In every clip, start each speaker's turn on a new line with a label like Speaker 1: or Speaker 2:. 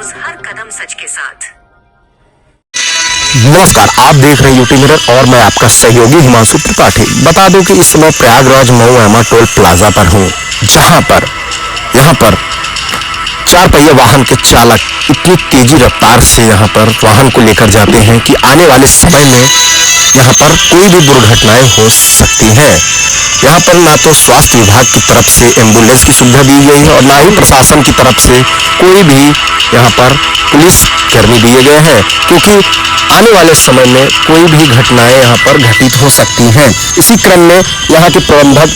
Speaker 1: News, हर कदम सच के साथ।
Speaker 2: नमस्कार, आप देख रहे हैं यूटी मिरर और मैं आपका सहयोगी हिमांशु त्रिपाठी। बता दूं कि इस समय प्रयागराज मऊ एमा टोल प्लाजा पर हूं, जहां पर यहां पर 4 पहिया वाहन के चालक इतनी तेजी रफ्तार से यहां पर वाहन को लेकर जाते हैं कि आने वाले समय में यहां पर कोई भी दुर्घटनाएं हो सकती हैं। यहाँ पर ना तो स्वास्थ्य विभाग की तरफ से एम्बुलेंस की सुविधा दी गई है और ना ही प्रशासन की तरफ से कोई भी यहाँ पर पुलिस कर्मी दिए गए हैं, क्योंकि आने वाले समय में कोई भी घटनाएं यहाँ पर घटित हो सकती हैं। इसी क्रम में यहाँ के प्रबंधक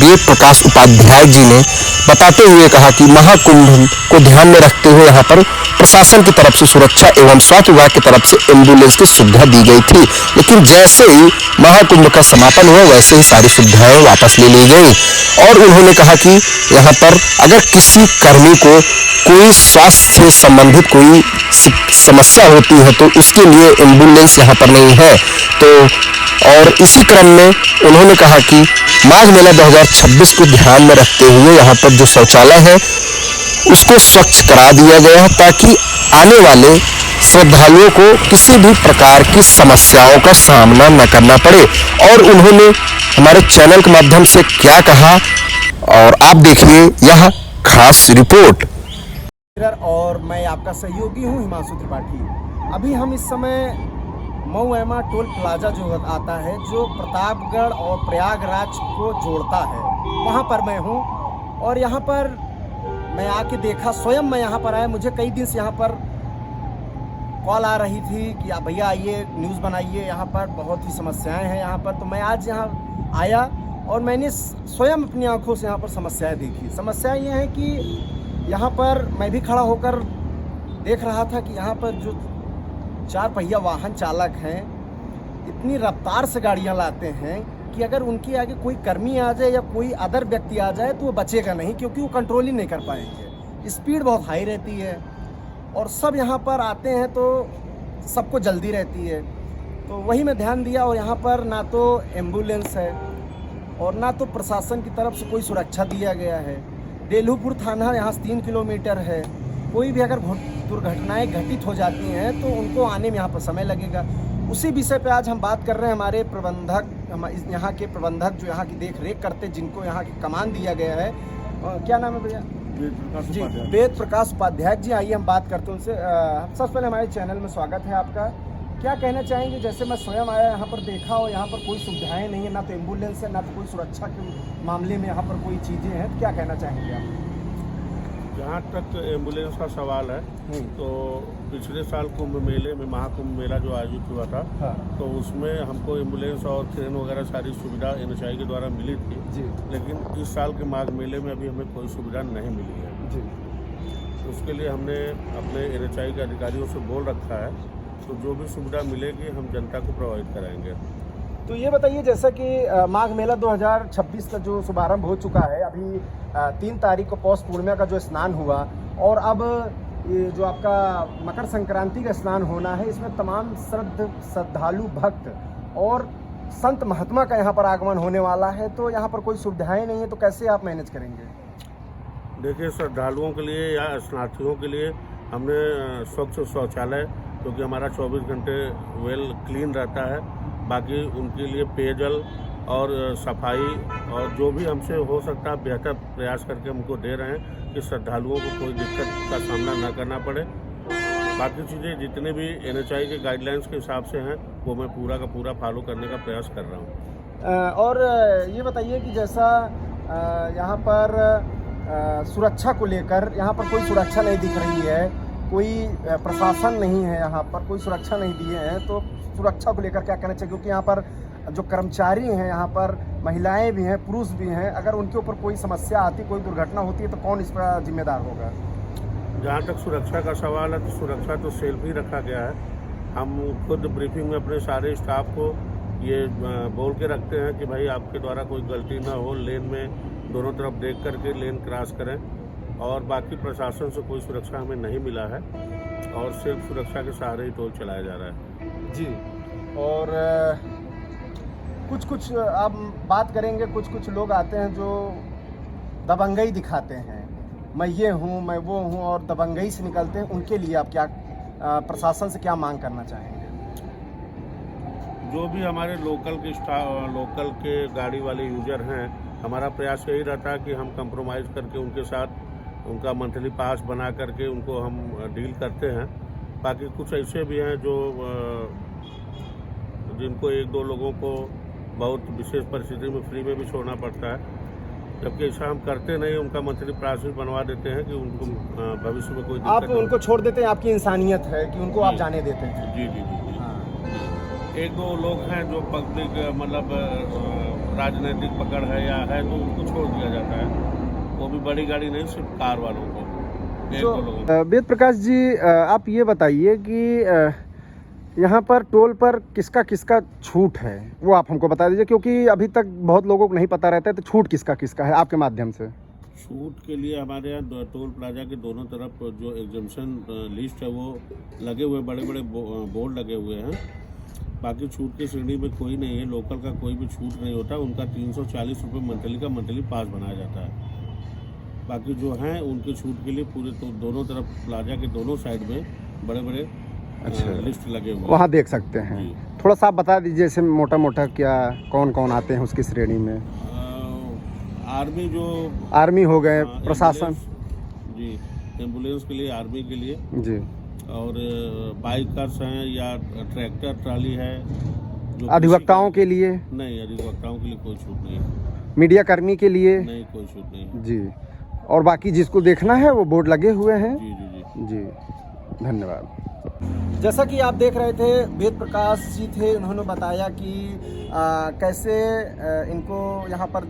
Speaker 2: वेद प्रकाश उपाध्याय जी ने बताते हुए कहा कि महाकुंभ को ध्यान में रखते हुए यहाँ पर प्रशासन की तरफ से सुरक्षा एवं स्वास्थ्य विभाग की तरफ से एम्बुलेंस की सुविधा दी गई थी, लेकिन जैसे ही महाकुंभ का समापन हुआ वैसे ही सारी सुविधाएं वापस ले ली गई। और उन्होंने कहा कि यहाँ पर अगर किसी कर्मी को कोई स्वास्थ्य से संबंधित कोई समस्या होती है तो उसके लिए एम्बुलेंस यहाँ पर नहीं है। तो और इसी क्रम में उन्होंने कहा कि माघ मेला 2026 को ध्यान में रखते हुए यहाँ पर जो शौचालय है उसको स्वच्छ करा दिया गया है, ताकि आने वाले श्रद्धालुओं को किसी भी प्रकार की समस्याओं का सामना न करना पड़े। और उन्होंने हमारे चैनल के माध्यम से क्या कहा और आप देखिए यह खास रिपोर्ट।
Speaker 3: और मैं आपका सहयोगी हूं हिमांशु त्रिपाठी। अभी हम इस समय मऊ एमा टोल प्लाजा जो आता है, जो प्रतापगढ़ और प्रयागराज को जोड़ता है, वहां पर मैं हूं। और यहां पर मैं आके देखा, स्वयं मैं यहाँ पर आया। मुझे कई दिन से यहाँ पर कॉल आ रही थी कि आप भैया आइए, न्यूज़ बनाइए, यहाँ पर बहुत ही समस्याएं हैं यहाँ पर। तो मैं आज यहाँ आया और मैंने स्वयं अपनी आंखों से यहाँ पर समस्याएं देखी। समस्या ये है कि यहाँ पर मैं भी खड़ा होकर देख रहा था कि यहाँ पर जो 4 पहिया वाहन चालक हैं इतनी रफ्तार से गाड़ियाँ लाते हैं कि अगर उनके आगे कोई कर्मी आ जाए या कोई अदर व्यक्ति आ जाए तो वो बचेगा नहीं, क्योंकि वो कंट्रोल ही नहीं कर पाएंगे। स्पीड बहुत हाई रहती है और सब यहाँ पर आते हैं तो सबको जल्दी रहती है। तो वही मैं ध्यान दिया। और यहाँ पर ना तो एम्बुलेंस है और ना तो प्रशासन की तरफ से कोई सुरक्षा दिया गया है। बेलूपुर थाना यहाँ से 3 किलोमीटर है। कोई भी अगर दुर्घटनाएँ घटित हो जाती हैं तो उनको आने में यहाँ पर समय लगेगा। उसी विषय पे आज हम बात कर रहे हैं। हमारे प्रबंधक, यहाँ के प्रबंधक जो यहाँ की देख रेख करते, जिनको यहाँ की कमान दिया गया है, क्या नाम है भैया? जी, वेद प्रकाश उपाध्याय जी। आइए हम बात करते हैं उनसे। सबसे पहले हमारे चैनल में स्वागत है आपका। क्या कहना चाहेंगे? जैसे मैं स्वयं आया यहाँ पर देखा और यहाँ पर कोई सुविधाएँ नहीं है, ना तो एम्बुलेंस है, ना तो कोई सुरक्षा के मामले में यहाँ पर कोई चीज़ें हैं, तो क्या कहना चाहेंगे आप?
Speaker 4: जहाँ तक एम्बुलेंस का सवाल है तो पिछले साल कुंभ मेले में, महाकुंभ मेला जो आयोजित हुआ था, तो उसमें हमको एम्बुलेंस और क्रेन वगैरह सारी सुविधा NHI के द्वारा मिली थी जी। लेकिन इस साल के माघ मेले में अभी हमें कोई सुविधा नहीं मिली है जी। तो उसके लिए हमने अपने NHI के अधिकारियों से बोल रखा है, तो जो भी सुविधा मिलेगी हम जनता को प्रोवाइड कराएंगे।
Speaker 3: तो ये बताइए, जैसा कि माघ मेला 2026 का जो शुभारंभ हो चुका है, अभी 3 तारीख को पौष पूर्णिमा का जो स्नान हुआ और अब ये जो आपका मकर संक्रांति का स्नान होना है, इसमें तमाम श्रद्धालु भक्त और संत महात्मा का यहाँ पर आगमन होने वाला है। तो यहाँ पर कोई सुविधाएं नहीं है, तो कैसे आप मैनेज करेंगे?
Speaker 4: देखिए, श्रद्धालुओं के लिए या स्नार्थियों के लिए हमने स्वच्छ शौचालय, क्योंकि हमारा 24 घंटे वेल क्लीन रहता है, बाकी उनके लिए पेयजल और सफाई और जो भी हमसे हो सकता है बेहतर प्रयास करके हमको दे रहे हैं कि श्रद्धालुओं को कोई दिक्कत का सामना न करना पड़े। बाकी चीज़ें जितने भी NHI के गाइडलाइंस के हिसाब से हैं वो मैं पूरा का पूरा फॉलो करने का प्रयास कर रहा हूँ।
Speaker 3: और ये बताइए कि जैसा यहाँ पर सुरक्षा को लेकर यहाँ पर कोई सुरक्षा नहीं दिख रही है, कोई प्रशासन नहीं है, यहाँ पर कोई सुरक्षा नहीं दिए हैं, तो सुरक्षा को लेकर क्या कहना चाहिए? क्योंकि यहाँ पर जो कर्मचारी हैं, यहाँ पर महिलाएं भी हैं, पुरुष भी हैं, अगर उनके ऊपर कोई समस्या आती, कोई दुर्घटना होती है तो कौन इस पर जिम्मेदार होगा?
Speaker 4: जहाँ तक सुरक्षा का सवाल है तो सुरक्षा तो सेल्फ ही रखा गया है। हम खुद ब्रीफिंग में अपने सारे स्टाफ को ये बोल के रखते हैं कि भाई आपके द्वारा कोई गलती ना हो, लेन में दोनों तरफ देख करके लेन क्रॉस करें। और बाकी प्रशासन से कोई सुरक्षा हमें नहीं मिला है और सिर्फ सुरक्षा के सहारे ही टोल चलाया जा रहा है
Speaker 3: जी। और कुछ आप बात करेंगे, कुछ लोग आते हैं जो दबंगई दिखाते हैं मैं ये हूँ, मैं वो हूँ और दबंगई से निकलते हैं, उनके लिए आप क्या प्रशासन से क्या मांग करना चाहेंगे?
Speaker 4: जो भी हमारे लोकल के गाड़ी वाले यूजर हैं, हमारा प्रयास यही रहता है कि हम कंप्रोमाइज़ करके उनके साथ उनका मंथली पास बना करके उनको हम डील करते हैं। बाकी कुछ ऐसे भी हैं जो जिनको एक दो लोगों को बहुत विशेष परिस्थिति में फ्री में भी छोड़ना पड़ता है, जबकि ऐसा हम करते नहीं, उनका मंथली पास भी बनवा देते हैं कि उनको भविष्य में कोई
Speaker 3: आप
Speaker 4: दिक्कत
Speaker 3: उनको छोड़ देते हैं, आपकी इंसानियत है कि उनको आप
Speaker 4: जी।
Speaker 3: जाने देते हैं।
Speaker 4: जी जी जी जी।
Speaker 3: हाँ।
Speaker 4: एक दो लोग हैं जो पब्लिक मतलब राजनीतिक पकड़ है या है तो उनको छोड़ दिया जाता है, वो भी बड़ी गाड़ी नहीं, सिर्फ कार वालों को, एक
Speaker 3: तो
Speaker 4: दो लोगों को।
Speaker 3: वेद प्रकाश जी, आप ये बताइए कि यहाँ पर टोल पर किसका किसका छूट है, वो आप हमको बता दीजिए, क्योंकि अभी तक बहुत लोगों को नहीं पता रहता है, तो छूट किसका किसका है आपके माध्यम से?
Speaker 4: छूट के लिए हमारे यहाँ टोल प्लाजा के दोनों तरफ जो एग्जम्पशन लिस्ट है वो लगे हुए, बड़े बड़े बोर्ड लगे हुए हैं। बाकी छूट की श्रेणी में कोई नहीं है, लोकल का कोई भी छूट नहीं होता, उनका 340 रुपये मंथली का मंथली पास बनाया जाता है। बाकी जो हैं उनके छूट के लिए पूरे तो दोनों तरफ प्लाजा के दोनों साइड में बड़े बड़े लिस्ट लगे हुए हैं।
Speaker 3: वहाँ देख सकते हैं।
Speaker 4: जी।
Speaker 3: थोड़ा सा आप बता दीजिए, जैसे मोटा मोटा क्या कौन कौन आते हैं उसकी श्रेणी में?
Speaker 4: आर्मी जो
Speaker 3: आर्मी हो गए,
Speaker 4: एम्बुलेंस-
Speaker 3: प्रशासन।
Speaker 4: जी, एम्बुलेंस के लिए, आर्मी के लिए,
Speaker 3: जी।
Speaker 4: और बाइकर्स हैं या ट्रैक्टर ट्राली है। जो
Speaker 3: अधिवक्ताओं
Speaker 4: किसी
Speaker 3: के लिए?
Speaker 4: का- नहीं, अधिवक्ताओं के लिए कोई छूट नहीं है।
Speaker 3: मीडिया कर्मी के लिए?
Speaker 4: नहीं, कोई छूट नहीं है।
Speaker 3: जी। और बाकी जिसको देखना है वो बोर्ड लगे हुए हैं।
Speaker 4: जी जी जी।
Speaker 3: जी, धन्यवाद। जैसा कि आप देख रहे थे, वेद प्रकाश जी थे, उन्होंने बताया कि कैसे इनको यहाँ पर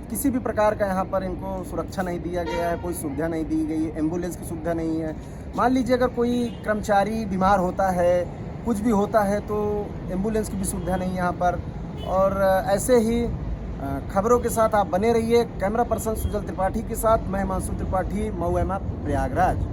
Speaker 3: किसी भी प्रकार का यहाँ पर इनको सुरक्षा नहीं दिया गया है, कोई सुविधा नहीं दी गई है, एम्बुलेंस की सुविधा नहीं है। मान लीजिए अगर कोई कर्मचारी बीमार होता है, कुछ भी होता है, तो एम्बुलेंस की भी सुविधा नहीं है यहाँ पर। और ऐसे ही खबरों के साथ आप बने रहिए। कैमरा पर्सन सुजल त्रिपाठी के साथ मैं हिमांशु त्रिपाठी, मऊ एम प्रयागराज।